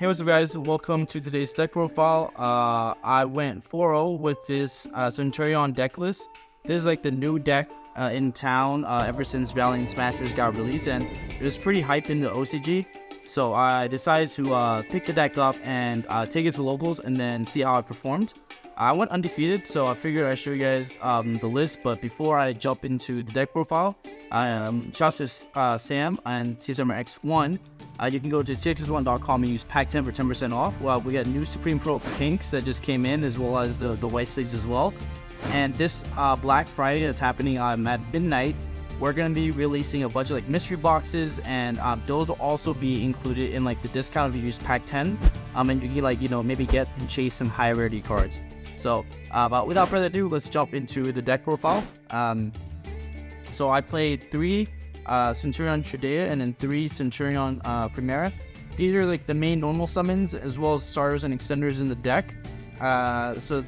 Hey, what's up, guys? Welcome to today's deck profile. I went 4-0 with this Centurion deck list. This is like the new deck in town ever since Valiant Smashers got released, and it was pretty hyped in the OCG. So I decided to pick the deck up and take it to locals and then see how it performed. I went undefeated, so I figured I'd show you guys the list. But before I jump into the deck profile, shout out to Sam and CSMR X1. You can go to cxs1.com and use pack 10 for 10% off. Well, we got new Supreme Pro pinks that just came in, as well as the white sticks as well. And this Black Friday that's happening at midnight, we're going to be releasing a bunch of like mystery boxes, and those will also be included in like the discount if you use pack 10. And you can like, maybe get and chase some high rarity cards. So but without further ado, let's jump into the deck profile. So I played 3 Centurion Chudea and then 3 Centurion Primera. These are like the main normal summons, as well as starters and extenders in the deck. So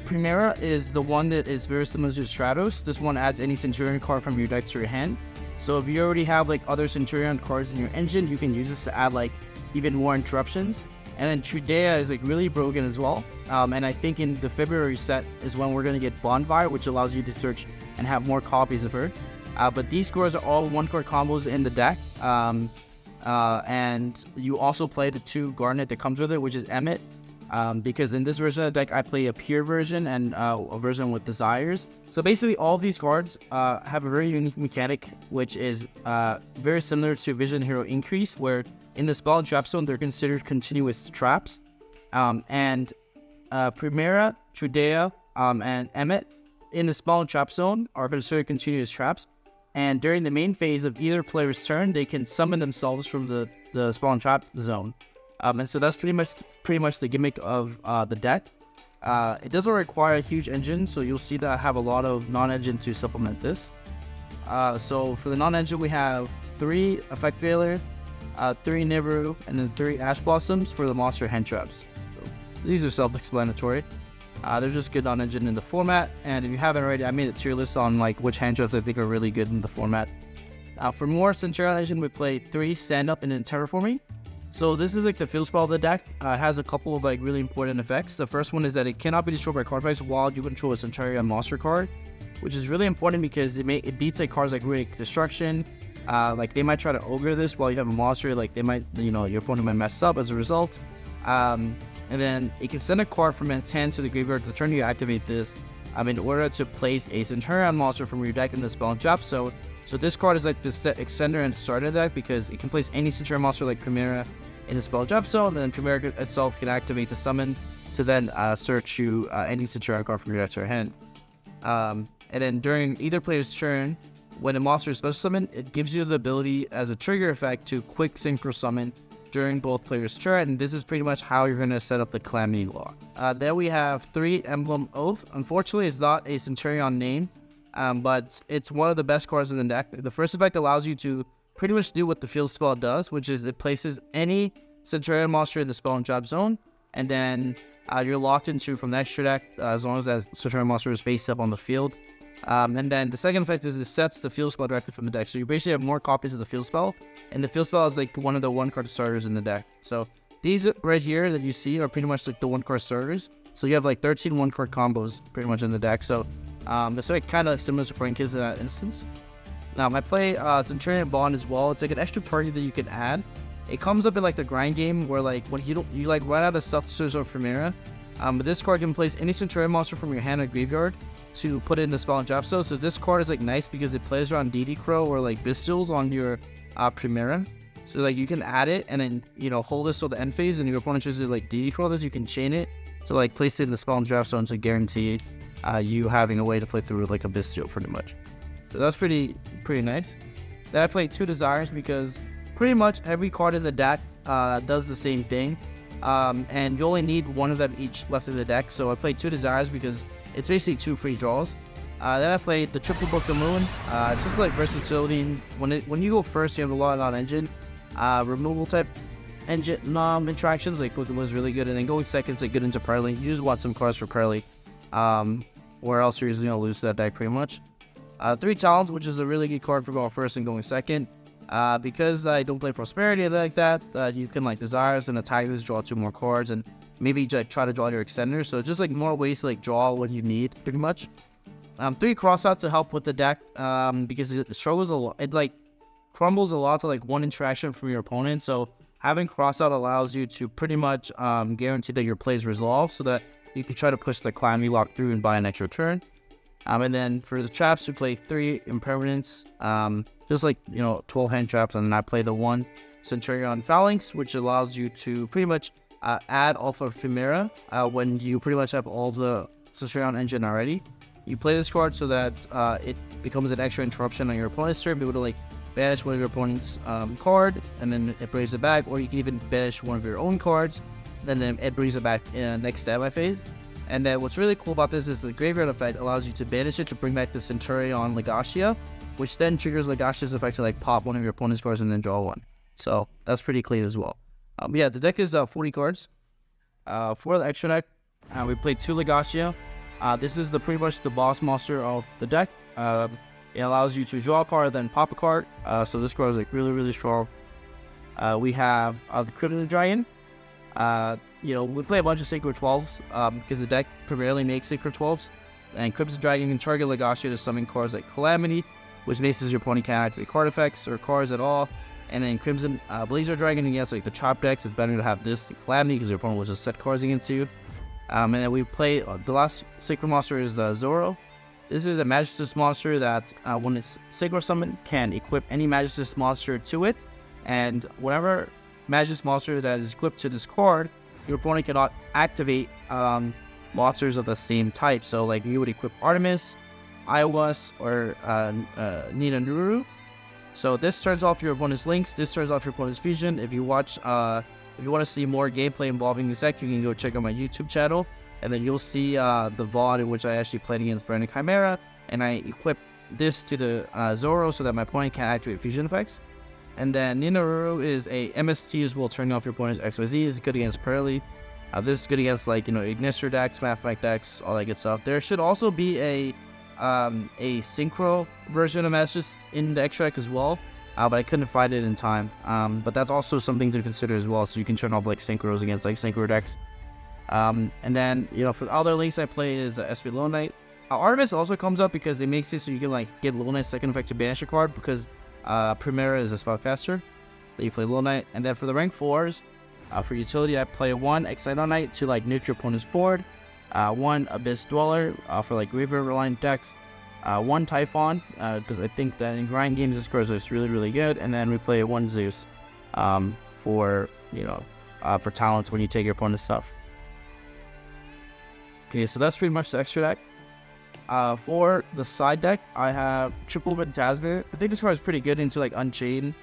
Primera is the one that is very similar to Stratos. This one adds any Centurion card from your deck to your hand. So if you already have like other Centurion cards in your engine, you can use this to add like even more interruptions. And then Chudea is like really broken as well. And I think in the February set is when we're going to get Bonfire, which allows you to search and have more copies of her. But these scores are all 1-card combos in the deck. And you also play the 2 Garnet that comes with it, which is Emmet. Because in this version of the deck, I play a pure version and a version with Desires. So basically, all of these cards have a very unique mechanic, which is very similar to Vision Hero Increase, where in the spell and trap zone, they're considered continuous traps. And Primera, Chudea, and Emmet in the spell and trap zone are considered continuous traps. And during the main phase of either player's turn, they can summon themselves from the spell and trap zone. And so that's pretty much the gimmick of the deck. It doesn't require a huge engine, so you'll see that I have a lot of non-engine to supplement this. So for the non-engine, we have 3 Effect Veiler, 3 Nibiru, and then 3 Ash Blossoms for the monster hand traps. So these are self-explanatory. They're just good non-engine in the format, and if you haven't already, I made a tier list on like which hand traps I think are really good in the format. For more Centurion engine, we play 3 Stand Up and then Terraforming. So this is like the field spell of the deck. It has a couple of like really important effects. The first one is that it cannot be destroyed by card effects while you control a Centurion monster card, which is really important because it beats like cards like Ruinic Destruction. Like they might try to ogre this while you have a monster. Like they might, your opponent might mess up as a result. And then it can send a card from its hand to the graveyard the turn you activate this. In order to place a Centurion monster from your deck in the spell and trap. So this card is like the set extender and starter deck because it can place any Centurion monster like Primera in the spell and trap zone, and then Primera itself can activate to summon to then search you any Centurion card from your deck to your hand. And then during either player's turn, when a monster is special summoned, it gives you the ability as a trigger effect to quick synchro summon during both players' turn, and this is pretty much how you're going to set up the Calamity Lock. Then we have 3 Emblem Oath. Unfortunately, it's not a Centurion name, but it's one of the best cards in the deck. The first effect allows you to pretty much do what the field spell does, which is it places any Centurion monster in the spell and trap zone, and then you're locked into from the extra deck as long as that Centurion monster is face up on the field. And then the second effect is it sets the field spell directly from the deck. So you basically have more copies of the field spell, and the field spell is like one of the 1-card starters in the deck. So these right here that you see are pretty much like the 1-card starters. So you have like 13 1-card combos pretty much in the deck. So it's like kind of similar to Frankiz in that instance. Now I play Centurion Bond as well. It's like an extra target that you can add. It comes up in like the grind game where like when you like run out of Seltzers or Primera. But this card can place any Centurion monster from your hand or graveyard to put it in the spell and trap zone. So this card is like nice because it plays around DD Crow or like Bistils on your Primera. So like you can add it and then hold this till the end phase, and your opponent chooses like DD Crow this, you can chain it. So like place it in the spell and trap zone to guarantee you having a way to play through like a Bistil pretty much. So that's pretty nice. Then I played 2 Desires because pretty much every card in the deck does the same thing. And you only need 1 of them each left in the deck. So I played 2 Desires because it's basically 2 free draws. Then I played the Triple Book of Moon. It's just like versatility. When you go first, you have a lot of non-engine removal type engine interactions. Like Pokemon is really good, and then going second is like good into Parley. You just want some cards for Parley, or else you're usually gonna lose to that deck pretty much. 3 Talons, which is a really good card for going first and going second. Because I don't play Prosperity like that, you can like Desires and attack this, draw 2 more cards, and maybe like try to draw your extender. So just like more ways to like draw what you need, pretty much. 3 crossout to help with the deck, because it struggles a lot. It like crumbles a lot to like 1 interaction from your opponent. So having crossout allows you to pretty much guarantee that your play is resolved, so that you can try to push the Calamity Lock through and buy an extra turn. And then for the traps, we play 3 impermanents, just like 12 hand traps, and then I play the 1 Centurion Phalanx, which allows you to pretty much add Alpha Chimera when you pretty much have all the Centurion engine already. You play this card so that it becomes an extra interruption on your opponent's turn, be able to like banish one of your opponent's card, and then it brings it back, or you can even banish one of your own cards, and then it brings it back in next standby phase. And then what's really cool about this is the graveyard effect allows you to banish it to bring back the Centurion Legacia, which then triggers Legacia's effect to like pop one of your opponent's cards and then draw 1. So that's pretty clean as well. Yeah, the deck is 40 cards. For the extra deck, we played 2 Legacia. This is pretty much the boss monster of the deck. It allows you to draw a card, then pop a card. So this card is like really strong. We have the Cryptid Dragon. We play a bunch of Synchro 12s because the deck primarily makes Synchro 12s. And Cryptid Dragon can target Legacia to summon cards like Calamity, which makes your opponent can't activate card effects or cards at all. And then Crimson Blazer Dragon against like the chop decks, it's better to have this than Calamity because your opponent will just set cards against you. And then we play the last Synchro monster is the Zoro. This is a Magistus monster that when it's Synchro summoned can equip any Magistus monster to it, and whatever Magistus monster that is equipped to this card, your opponent cannot activate monsters of the same type. So like you would equip Artemis, Iowas, or Nina Nuru. So this turns off your opponent's links, this turns off your opponent's fusion. If you want to see more gameplay involving this deck, you can go check out my YouTube channel, and then you'll see the VOD in which I actually played against Brandon Chimera, and I equipped this to the Zoro so that my opponent can activate fusion effects. And then Ninaruru is a MST as well, turning off your opponent's XYZ. It's good against Pearly. This is good against like Ignister decks, Mathmech decks, all that good stuff. There should also be a Synchro version of Magistus in the extra deck as well, but I couldn't find it in time. But that's also something to consider as well, so you can turn off like Synchros against like Synchro decks. And then for the other links I play is SP Lone Knight. Artemis also comes up because it makes it so you can like get Lone Knight's second effect to banish a card, because Primera is a spellcaster. Then you play Lone Knight, and then for the rank 4s, for utility I play 1 Exciton Knight to like nuke your opponent's board, 1 Abyss Dweller for like graveyard reliant decks, 1 Typhon because I think that in grind games this card is really good, and then we play 1 Zeus for talents when you take your opponent's stuff. Okay, so that's pretty much the extra deck. For the side deck, I have Triple Phantasma. I think this card is pretty good into like Unchained.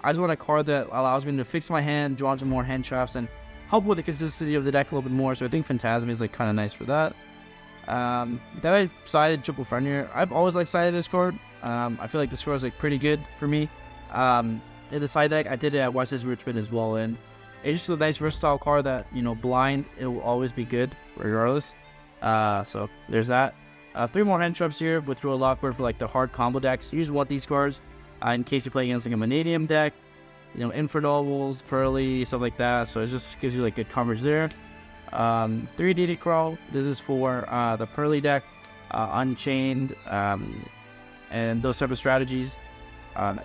I just want a card that allows me to fix my hand, draw into more hand traps, and help with the consistency of the deck a little bit more. So I think Phantasma is like kind of nice for that. Then I sided Triple Fenrir. I've always like sided this card. I feel like this card is like pretty good for me. In the side deck, I did it at Wes's Richmond as well, and it's just a nice versatile card that blind it will always be good regardless. So there's that. 3 more hand traps here with Throw a Lockbird for like the hard combo decks. You just want these cards in case you play against like a Vanadium deck, Infernobles, Pearly, stuff like that. So it just gives you like good coverage there. 3 DD Crawl. This is for the Pearly deck, Unchained, and those type of strategies.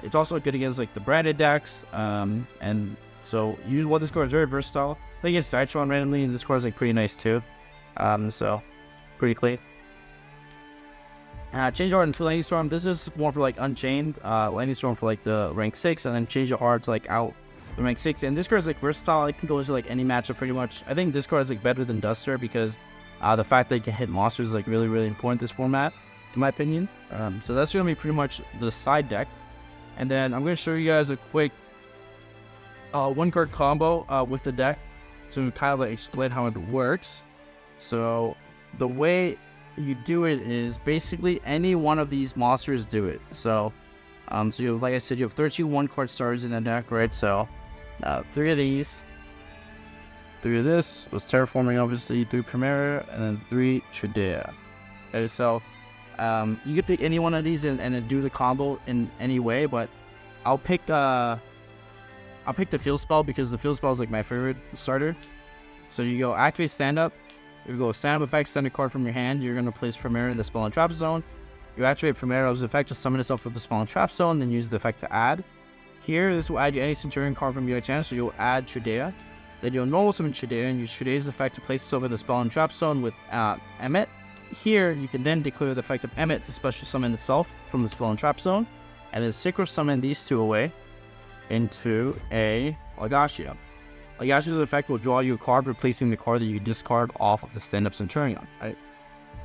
It's also good against like the branded decks, and so you just want this card. Is very versatile. Play against Citron randomly, and this card is like pretty nice too. So pretty clean. Change your heart into Lightning Storm. This is more for like Unchained. Lightning Storm for like the rank 6, and then change your heart to like out the rank 6. And this card is like versatile. It can go into like any matchup pretty much. I think this card is like better than Duster because the fact that you can hit monsters is like really important in this format, in my opinion. So that's gonna be pretty much the side deck. And then I'm gonna show you guys a quick 1-card combo with the deck to kind of like explain how it works. So the way you do it is basically any one of these monsters do it. So so you have, like I said, you have 13 1-card starters in the deck, right? So 3 of these, 3 of this was Terraforming, obviously, 3 Primera, and then 3 Tradea. Okay, so you can pick any one of these and do the combo in any way, but I'll pick the field spell because the field spell is like my favorite starter. So you go activate stand up. You go stand up effect, send a card from your hand. You're gonna place Primera in the spell and trap zone. You activate Primera's effect to summon itself from the spell and trap zone, then use the effect to add. Here, this will add you any Centurion card from your hand, so you'll add Chudea. Then you'll normal summon Chudea and use Chudea's effect to place itself in the spell and trap zone with Emmet. Here, you can then declare the effect of Emmet to special summon itself from the spell and trap zone, and then synchro summon these two away into a Legatio. Legatio's effect will draw you a card, replacing the card that you discard off of the stand-up Centurion, right?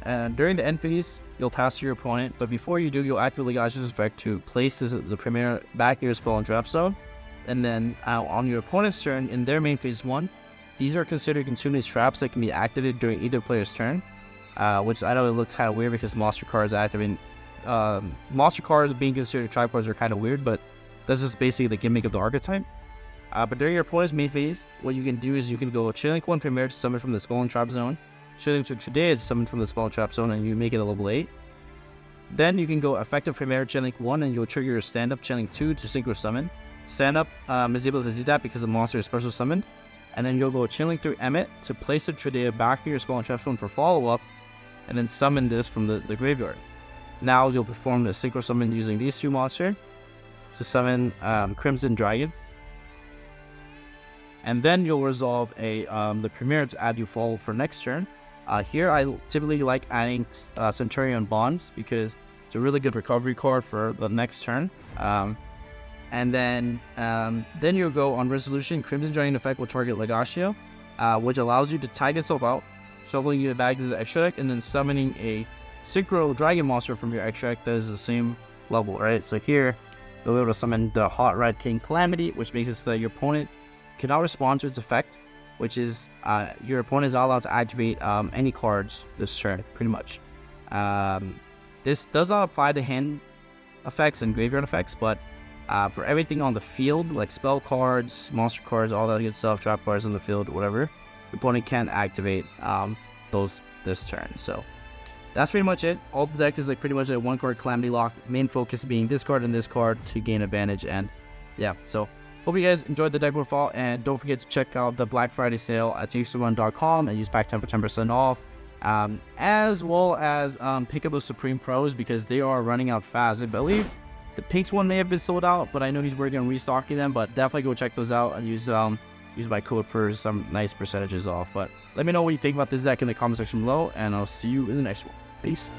And during the end phase, you'll pass to your opponent, but before you do, you'll activate Legatio's effect to place the Primera back in your spell and trap zone. And then on your opponent's turn, in their main phase 1, these are considered continuous traps that can be activated during either player's turn, which I know it looks kind of weird because monster cards activate. Monster cards being considered trap cards are kind of weird, but this is basically the gimmick of the archetype. But during your opponent's main phase, what you can do is you can go Chainlink 1 Primera to summon from the spell and trap zone, Chainlink 2 Chudea to summon from the spell and trap zone, and you make it a level 8. Then you can go effective Primera Chainlink 1 and you'll trigger your stand-up Chainlink 2 to synchro summon. Stand-up is able to do that because the monster is special summoned. And then you'll go Chainlink through Emmet to place a Chudea back in your spell and trap zone for follow-up, and then summon this from the graveyard. Now you'll perform the synchro summon using these two monsters to summon Crimson Dragon. And then you'll resolve the Primera to add you follow for next turn. Here I typically like adding Centurion Bonds because it's a really good recovery card for the next turn. And then you'll go on Resolution. Crimson Dragon effect will target Legatio, which allows you to tag itself out, shuffling you back into the extra deck, and then summoning a Synchro Dragon monster from your extra deck that is the same level, right? So here, you'll be able to summon the Hot Red King Calamity, which makes it so that your opponent cannot respond to its effect, which is your opponent is not allowed to activate any cards this turn, pretty much. This does not apply to hand effects and graveyard effects, but for everything on the field, like spell cards, monster cards, all that good stuff, trap cards on the field, whatever, your opponent can't activate those this turn. So that's pretty much it. All the deck is like pretty much a one-card Calamity lock, main focus being this card and this card to gain advantage. And yeah, so hope you guys enjoyed the deck profile, and don't forget to check out the Black Friday sale at TXT1.com and use pack 10 for 10% off, as well as pick up those Supreme Pros because they are running out fast. I believe the Pinks one may have been sold out, but I know he's working on restocking them, but definitely go check those out and use my code for some nice percentages off. But let me know what you think about this deck in the comment section below, and I'll see you in the next one. Peace.